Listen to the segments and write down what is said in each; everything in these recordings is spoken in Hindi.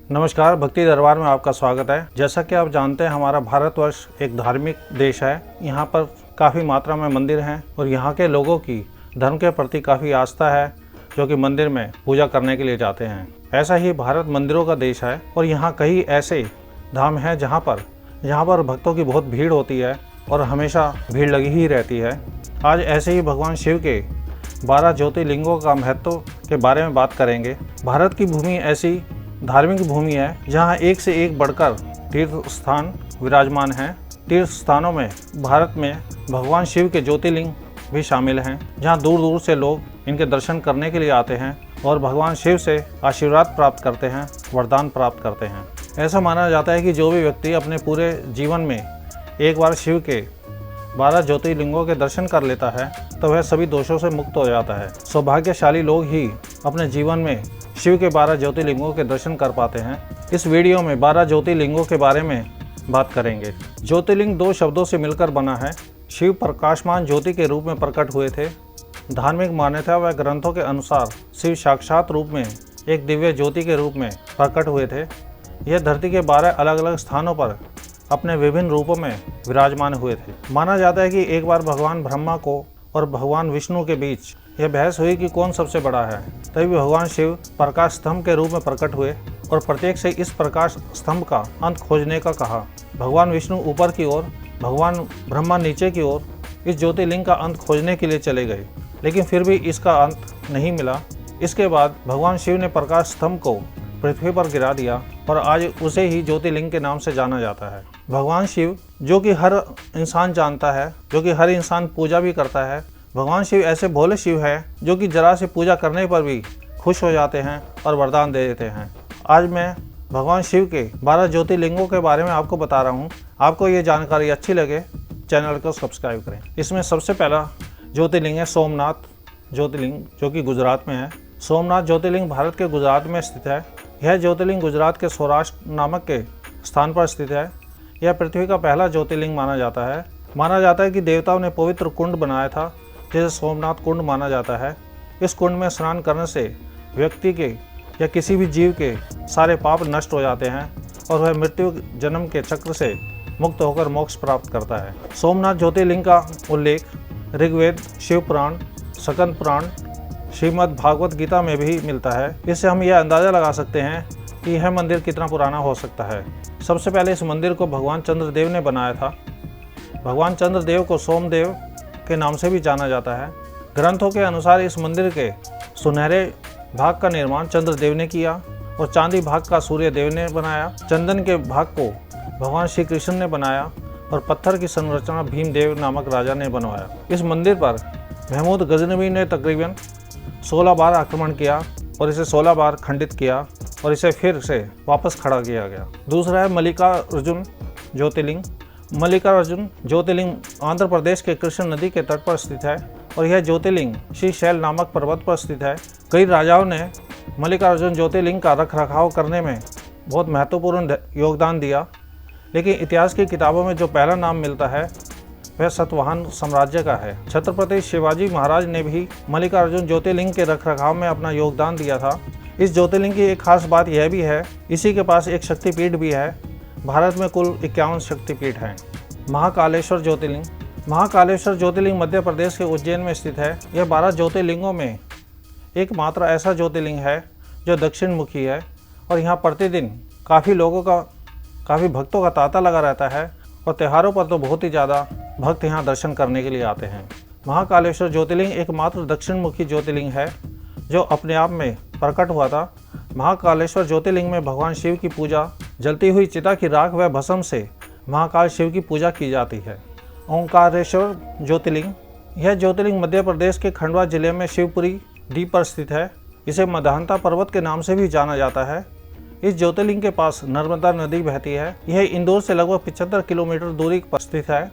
नमस्कार, भक्ति दरबार में आपका स्वागत है। जैसा कि आप जानते हैं, हमारा भारतवर्ष एक धार्मिक देश है। यहाँ पर काफ़ी मात्रा में मंदिर हैं और यहाँ के लोगों की धर्म के प्रति काफ़ी आस्था है, जो कि मंदिर में पूजा करने के लिए जाते हैं। ऐसा ही भारत मंदिरों का देश है और यहाँ कई ऐसे धाम हैं जहाँ पर भक्तों की बहुत भीड़ होती है और हमेशा भीड़ लगी ही रहती है। आज ऐसे ही भगवान शिव के 12 ज्योतिर्लिंगों का महत्व के बारे में बात करेंगे। भारत की भूमि ऐसी धार्मिक भूमि है जहाँ एक से एक बढ़कर तीर्थ स्थान विराजमान हैं। तीर्थ स्थानों में भारत में भगवान शिव के ज्योतिर्लिंग भी शामिल हैं, जहाँ दूर दूर से लोग इनके दर्शन करने के लिए आते हैं और भगवान शिव से आशीर्वाद प्राप्त करते हैं, वरदान प्राप्त करते हैं। ऐसा माना जाता है कि जो भी व्यक्ति अपने पूरे जीवन में एक बार शिव के 12 ज्योतिर्लिंगों के दर्शन कर लेता है तो वह सभी दोषों से मुक्त हो जाता है। सौभाग्यशाली लोग ही अपने जीवन में शिव के 12 ज्योतिर्लिंगों के दर्शन कर पाते हैं। इस वीडियो में 12 ज्योतिर्लिंगों के बारे में बात करेंगे। ज्योतिर्लिंग 2 शब्दों से मिलकर बना है। शिव प्रकाशमान ज्योति के रूप में प्रकट हुए थे। धार्मिक मान्यता व ग्रंथों के अनुसार शिव साक्षात रूप में एक दिव्य ज्योति के रूप में प्रकट हुए थे। यह धरती के 12 अलग अलग स्थानों पर अपने विभिन्न रूपों में विराजमान हुए थे। माना जाता है कि एक बार भगवान ब्रह्मा को और भगवान विष्णु के बीच यह बहस हुई कि कौन सबसे बड़ा है। तभी भगवान शिव प्रकाश स्तंभ के रूप में प्रकट हुए और प्रत्येक से इस प्रकाश स्तंभ का अंत खोजने का कहा। भगवान विष्णु ऊपर की ओर, भगवान ब्रह्मा नीचे की ओर इस ज्योतिर्लिंग का अंत खोजने के लिए चले गए, लेकिन फिर भी इसका अंत नहीं मिला। इसके बाद भगवान शिव ने प्रकाश स्तंभ को पृथ्वी पर गिरा दिया और आज उसे ही ज्योतिर्लिंग के नाम से जाना जाता है। भगवान शिव, जो कि हर इंसान जानता है, जो कि हर इंसान पूजा भी करता है। भगवान शिव ऐसे भोले शिव है जो कि जरा से पूजा करने पर भी खुश हो जाते हैं और वरदान दे देते हैं। आज मैं भगवान शिव के 12 ज्योतिर्लिंगों के बारे में आपको बता रहा हूँ। आपको ये जानकारी अच्छी लगे, चैनल को सब्सक्राइब करें। इसमें सबसे पहला ज्योतिर्लिंग है सोमनाथ ज्योतिर्लिंग, जो कि गुजरात में है। सोमनाथ ज्योतिर्लिंग भारत के गुजरात में स्थित है। यह ज्योतिर्लिंग गुजरात के सौराष्ट्र नामक के स्थान पर स्थित है। यह पृथ्वी का पहला ज्योतिर्लिंग माना जाता है। माना जाता है कि देवताओं ने पवित्र कुंड बनाया था, जिसे सोमनाथ कुंड माना जाता है। इस कुंड में स्नान करने से व्यक्ति के या किसी भी जीव के सारे पाप नष्ट हो जाते हैं और वह मृत्यु जन्म के चक्र से मुक्त होकर मोक्ष प्राप्त करता है। सोमनाथ ज्योतिर्लिंग का उल्लेख ऋग्वेद, शिव पुराण, स्कंद पुराण, श्रीमद् भागवत गीता में भी मिलता है। इससे हम यह अंदाज़ा लगा सकते हैं कि यह मंदिर कितना पुराना हो सकता है। सबसे पहले इस मंदिर को भगवान चंद्रदेव ने बनाया था। भगवान चंद्रदेव को सोमदेव के नाम से भी जाना जाता है। ग्रंथों के अनुसार इस मंदिर के सुनहरे भाग का निर्माण चंद्रदेव ने किया और चांदी भाग का सूर्यदेव ने बनाया। चंदन के भाग को भगवान श्री कृष्ण ने बनाया और पत्थर की संरचना भीमदेव नामक राजा ने बनवाया। इस मंदिर पर महमूद गजनवी ने तकरीबन 16 बार आक्रमण किया और इसे 16 बार खंडित किया और इसे फिर से वापस खड़ा किया गया। दूसरा है मल्लिकार्जुन ज्योतिर्लिंग। मल्लिकार्जुन ज्योतिर्लिंग आंध्र प्रदेश के कृष्ण नदी के तट पर स्थित है और यह ज्योतिर्लिंग श्रीशैल नामक पर्वत पर स्थित है। कई राजाओं ने मल्लिकार्जुन ज्योतिर्लिंग का रखरखाव करने में बहुत महत्वपूर्ण योगदान दिया, लेकिन इतिहास की किताबों में जो पहला नाम मिलता है वह सातवाहन साम्राज्य का है। छत्रपति शिवाजी महाराज ने भी मल्लिकार्जुन ज्योतिर्लिंग के रखरखाव में अपना योगदान दिया था। इस ज्योतिर्लिंग की एक खास बात यह भी है, इसी के पास एक शक्तिपीठ भी है। भारत में कुल 51 शक्तिपीठ हैं। महाकालेश्वर ज्योतिर्लिंग। महाकालेश्वर ज्योतिर्लिंग मध्य प्रदेश के उज्जैन में स्थित है। यह 12 ज्योतिर्लिंगों में एकमात्र ऐसा ज्योतिर्लिंग है जो दक्षिण मुखी है और यहाँ प्रतिदिन काफ़ी भक्तों का तांता लगा रहता है और त्योहारों पर तो बहुत ही ज़्यादा भक्त यहाँ दर्शन करने के लिए आते हैं। महाकालेश्वर ज्योतिर्लिंग एकमात्र दक्षिण मुखी ज्योतिर्लिंग है जो अपने आप में प्रकट हुआ था। महाकालेश्वर ज्योतिर्लिंग में भगवान शिव की पूजा जलती हुई चिता की राख व भस्म से महाकाल शिव की पूजा की जाती है। ओंकारेश्वर ज्योतिर्लिंग। यह ज्योतिर्लिंग मध्य प्रदेश के खंडवा जिले में शिवपुरी द्वीप पर स्थित है। इसे मधानता पर्वत के नाम से भी जाना जाता है। इस ज्योतिर्लिंग के पास नर्मदा नदी बहती है। यह इंदौर से लगभग 75 किलोमीटर दूरी पर स्थित है।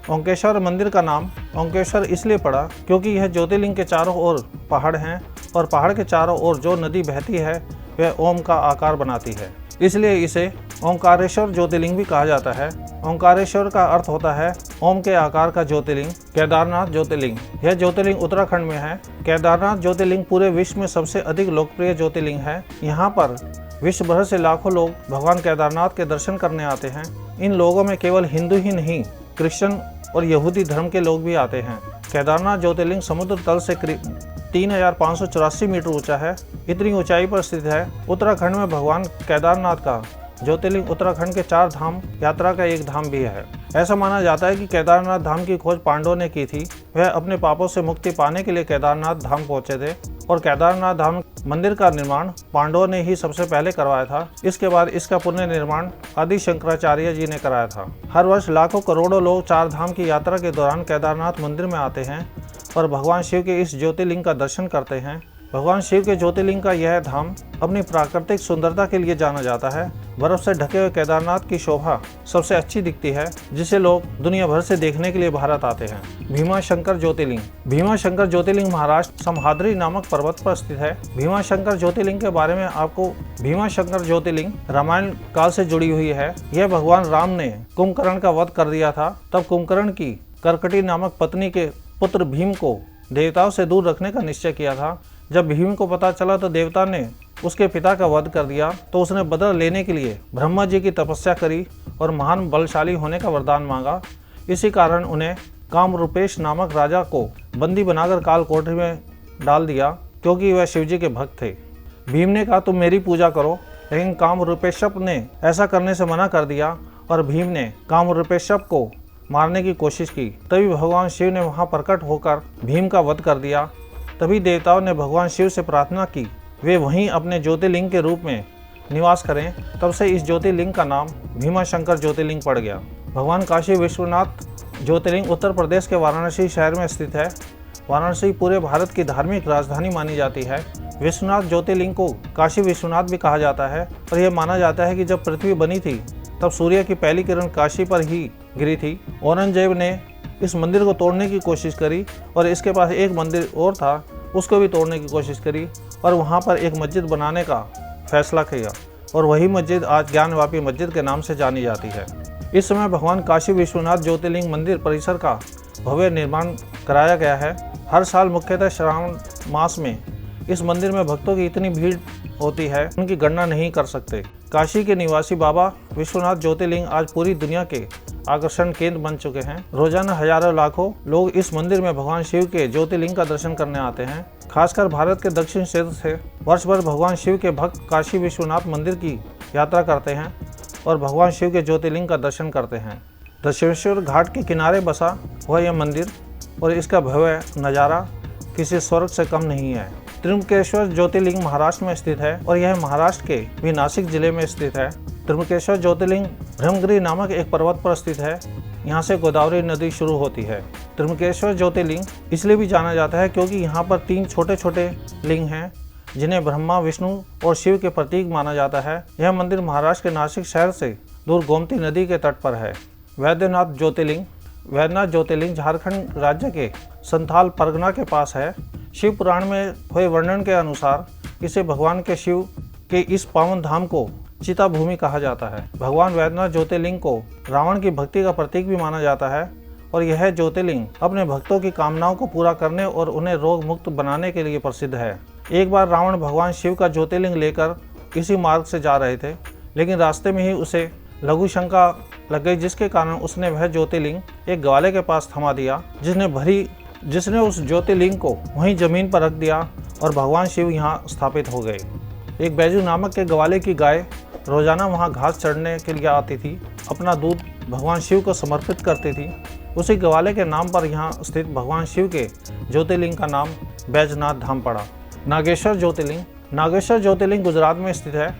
ओंकेश्वर मंदिर का नाम ओंकेश्वर इसलिए पड़ा क्योंकि यह ज्योतिर्लिंग के चारों ओर पहाड़ हैं और पहाड़ के चारों ओर जो नदी बहती है वह ओम का आकार बनाती है, इसलिए इसे ओंकारेश्वर ज्योतिर्लिंग भी कहा जाता है। ओंकारेश्वर का अर्थ होता है ओम के आकार का ज्योतिर्लिंग। केदारनाथ ज्योतिर्लिंग। यह ज्योतिर्लिंग उत्तराखंड में है। केदारनाथ ज्योतिर्लिंग पूरे विश्व में सबसे अधिक लोकप्रिय ज्योतिर्लिंग है। यहाँ पर विश्व भर से लाखों लोग भगवान केदारनाथ के दर्शन करने आते हैं। इन लोगों में केवल हिंदू ही नहीं, क्रिश्चियन और यहूदी धर्म के लोग भी आते हैं। केदारनाथ ज्योतिर्लिंग समुद्र तल से करीब 3584 मीटर ऊंचा है। इतनी ऊंचाई पर स्थित है। उत्तराखंड में भगवान केदारनाथ का ज्योतिर्लिंग उत्तराखंड के 4 धाम यात्रा का एक धाम भी है। ऐसा माना जाता है कि केदारनाथ धाम की खोज पांडवों ने की थी। वह अपने पापों से मुक्ति पाने के लिए केदारनाथ धाम पहुंचे थे और केदारनाथ धाम मंदिर का निर्माण पांडवों ने ही सबसे पहले करवाया था। इसके बाद इसका पुनर्निर्माण आदि शंकराचार्य जी ने कराया था। हर वर्ष लाखों करोड़ों लोग 4 धाम की यात्रा के दौरान केदारनाथ मंदिर में आते हैं और भगवान शिव के इस ज्योतिर्लिंग का दर्शन करते हैं। भगवान शिव के ज्योतिर्लिंग का यह धाम अपनी प्राकृतिक सुंदरता के लिए जाना जाता है। बर्फ से ढके हुए केदारनाथ की शोभा सबसे अच्छी दिखती है, जिसे लोग दुनिया भर से देखने के लिए भारत आते हैं। भीमाशंकर ज्योतिर्लिंग। भीमाशंकर ज्योतिर्लिंग महाराष्ट्र समहाद्री नामक पर्वत पर स्थित है। भीमाशंकर ज्योतिर्लिंग के बारे में आपको भीमाशंकर ज्योतिर्लिंग रामायण काल से जुड़ी हुई है। यह भगवान राम ने कुंभकर्ण का वध कर दिया था। तब कुंभकर्ण की कर्कटी नामक पत्नी के पुत्र भीम को देवताओं से दूर रखने का निश्चय किया था। जब भीम को पता चला तो देवता ने उसके पिता का वध कर दिया, तो उसने बदला लेने के लिए ब्रह्मा जी की तपस्या करी और महान बलशाली होने का वरदान मांगा। इसी कारण उन्हें कामरूपेश नामक राजा को बंदी बनाकर काल कोठरी में डाल दिया, क्योंकि वह शिवजी के भक्त थे। भीम ने कहा तुम मेरी पूजा करो, लेकिन कामरूपेशप ने ऐसा करने से मना कर दिया और भीम ने कामरूपेशप को मारने की कोशिश की। तभी भगवान शिव ने वहां प्रकट होकर भीम का वध कर दिया। तभी देवताओं ने भगवान शिव से प्रार्थना की वे वहीं अपने ज्योतिर्लिंग के रूप में निवास करें। तब से इस ज्योतिर्लिंग का नाम भीमाशंकर ज्योतिर्लिंग पड़ गया। भगवान काशी विश्वनाथ ज्योतिर्लिंग उत्तर प्रदेश के वाराणसी शहर में स्थित है। वाराणसी पूरे भारत की धार्मिक राजधानी मानी जाती है। विश्वनाथ ज्योतिर्लिंग को काशी विश्वनाथ भी कहा जाता है और यह माना जाता है कि जब पृथ्वी बनी थी तब सूर्य की पहली किरण काशी पर ही गिरी थी। औरंगजेब ने इस मंदिर को तोड़ने की कोशिश करी और इसके पास एक मंदिर और था, उसको भी तोड़ने की कोशिश करी और वहाँ पर एक मस्जिद बनाने का फैसला किया और वही मस्जिद आज ज्ञानवापी मस्जिद के नाम से जानी जाती है। इस समय भगवान काशी विश्वनाथ ज्योतिर्लिंग मंदिर परिसर का भव्य निर्माण कराया गया है। हर साल मुख्यतः श्रावण मास में इस मंदिर में भक्तों की इतनी भीड़ होती है उनकी गणना नहीं कर सकते। काशी के निवासी बाबा विश्वनाथ ज्योतिर्लिंग आज पूरी दुनिया के आकर्षण केंद्र बन चुके हैं। रोजाना हजारों लाखों लोग इस मंदिर में भगवान शिव के ज्योतिर्लिंग का दर्शन करने आते हैं। खासकर भारत के दक्षिण क्षेत्र से वर्ष भर भगवान शिव के भक्त काशी विश्वनाथ मंदिर की यात्रा करते हैं और भगवान शिव के ज्योतिर्लिंग का दर्शन करते हैं। दक्षिणेश्वर घाट के किनारे बसा हुआ यह मंदिर और इसका भव्य नज़ारा किसी स्वर्ग से कम नहीं है। त्र्यंबकेश्वर ज्योतिर्लिंग महाराष्ट्र में स्थित है और यह महाराष्ट्र के भी नासिक जिले में स्थित है। त्र्यंबकेश्वर ज्योतिर्लिंग ब्रह्मगिरी नामक एक पर्वत पर स्थित है। यहाँ से गोदावरी नदी शुरू होती है। त्र्यंबकेश्वर ज्योतिर्लिंग इसलिए भी जाना जाता है क्योंकि यहाँ पर 3 छोटे छोटे लिंग हैं जिन्हें ब्रह्मा, विष्णु और शिव के प्रतीक माना जाता है। यह मंदिर महाराष्ट्र के नासिक शहर से दूर गोमती नदी के तट पर है। वैद्यनाथ ज्योतिर्लिंग। वैद्यनाथ ज्योतिर्लिंग झारखंड राज्य के संथाल परगना के पास है। शिव पुराण में हुए वर्णन के अनुसार इसे भगवान के शिव के इस पावन धाम को चिता भूमि कहा जाता है। भगवान वैद्यनाथ ज्योतिर्लिंग को रावण की भक्ति का प्रतीक भी माना जाता है और यह ज्योतिर्लिंग अपने भक्तों की कामनाओं को पूरा करने और उन्हें रोग मुक्त बनाने के लिए प्रसिद्ध है। एक बार रावण भगवान शिव का ज्योतिर्लिंग लेकर इसी मार्ग से जा रहे थे, लेकिन रास्ते में ही उसे लघु शंका लग गई, जिसके कारण उसने वह ज्योतिर्लिंग एक ग्वाले के पास थमा दिया, जिसने उस ज्योतिर्लिंग को वहीं जमीन पर रख दिया और भगवान शिव यहाँ स्थापित हो गए। एक बैजू नामक के ग्वाले की गाय रोजाना वहाँ घास चढ़ने के लिए आती थी, अपना दूध भगवान शिव को समर्पित करती थी। उसी ग्वाले के नाम पर यहाँ स्थित भगवान शिव के ज्योतिर्लिंग का नाम बैजनाथ धाम पड़ा। नागेश्वर ज्योतिर्लिंग। नागेश्वर ज्योतिर्लिंग गुजरात में स्थित है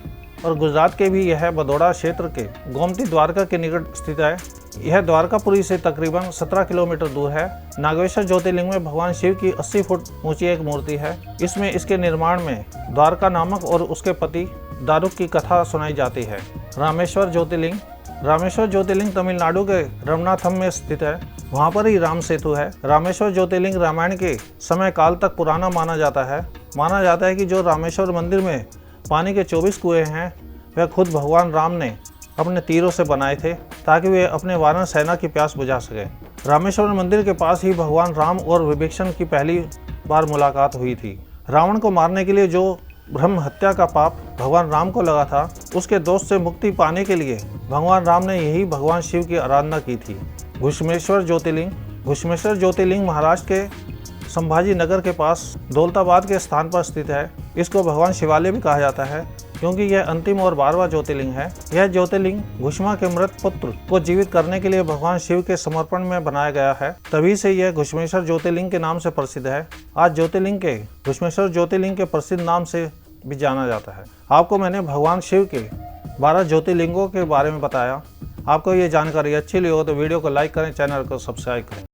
और गुजरात के भी यह बदौड़ा क्षेत्र के गोमती द्वारका के निकट स्थित है। यह द्वारकापुरी से तकरीबन 17 किलोमीटर दूर है। नागेश्वर ज्योतिर्लिंग में भगवान शिव की 80 फुट ऊंची एक मूर्ति है। इसमें इसके निर्माण में द्वारका नामक और उसके पति दारुक की कथा सुनाई जाती है। रामेश्वर ज्योतिर्लिंग। रामेश्वर ज्योतिर्लिंग तमिलनाडु के रमनाथम में स्थित है। वहाँ पर ही राम सेतु है। रामेश्वर ज्योतिर्लिंग रामायण के समय काल तक पुराना माना जाता है। माना जाता है कि जो रामेश्वर मंदिर में पानी के 24 कुएं हैं वह खुद भगवान राम ने अपने तीरों से बनाए थे ताकि वे अपने वानर सेना की प्यास बुझा सके। रामेश्वर मंदिर के पास ही भगवान राम और विभीषण की पहली बार मुलाकात हुई थी। रावण को मारने के लिए जो ब्रह्म हत्या का पाप भगवान राम को लगा था, उसके दोष से मुक्ति पाने के लिए भगवान राम ने यही भगवान शिव की आराधना की थी। घुश्मेश्वर ज्योतिर्लिंग महाराष्ट्र के संभाजी नगर के पास दौलताबाद के स्थान पर स्थित है। इसको भगवान शिवालय भी कहा जाता है क्योंकि यह अंतिम और 12वां ज्योतिर्लिंग है। यह ज्योतिर्लिंग घुश्मा के मृत पुत्र को जीवित करने के लिए भगवान शिव के समर्पण में बनाया गया है, तभी से यह घुश्मेश्वर ज्योतिर्लिंग के नाम से प्रसिद्ध है। आज ज्योतिर्लिंग घुश्मेश्वर ज्योतिर्लिंग के प्रसिद्ध नाम से भी जाना जाता है। आपको मैंने भगवान शिव के 12 ज्योतिर्लिंगों के बारे में बताया। आपको ये जानकारी अच्छी लगी हो तो वीडियो को लाइक करें, चैनल को सब्सक्राइब करें।